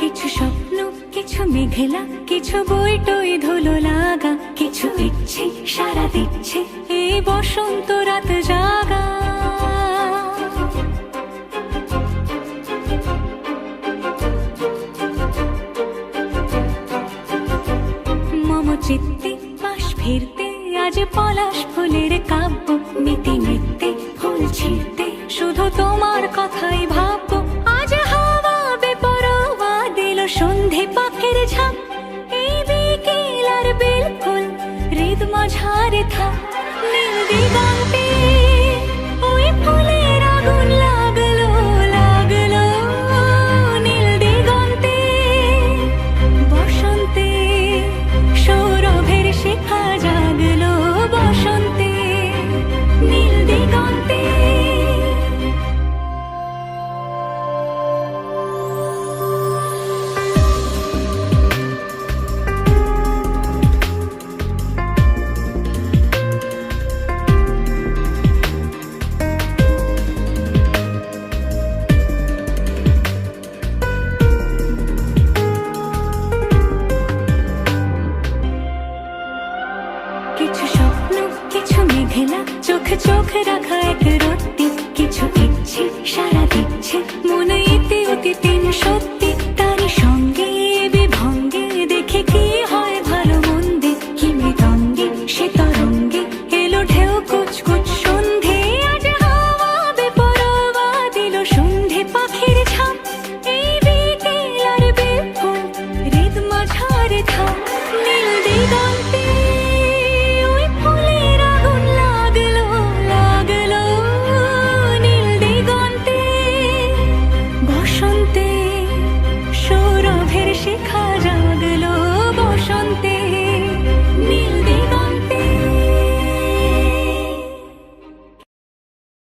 কিছু স্বপ্ন, কিছু মেঘলা, কিছু বই টই ধুলো লাগা, কিছু ইচ্ছে সারা দিচ্ছে এই বসন্ত রাত জাগা। মম চিত্তে পাশ ফিরতে আজ পলাশ ফুলের কাব্য, নিতে নিতে ফুল ছিঁড়তে শুধু তোমার কথাই ভাববো। আজ হাওয়া বেপরোয়া দিল সন্ধে পাখির ঝাঁক, এই বিকেল আর বিলকুল হৃদ মাঝারে থাক। নীল দিগন্তে ওই ফুলের আগুন লাগলো লাগলো, নীল দিগন্তে বসন্তে সৌরভের শিখা জাগলো, বসন্তে নীল দিগন্তে। কিছু স্বপ্ন, কিছু মেঘলা, চোখে চোখে রাখা এক রত্তি, কিছু ইচ্ছে সারা দিচ্ছে মনে ইতি অতি তিন সত্যি।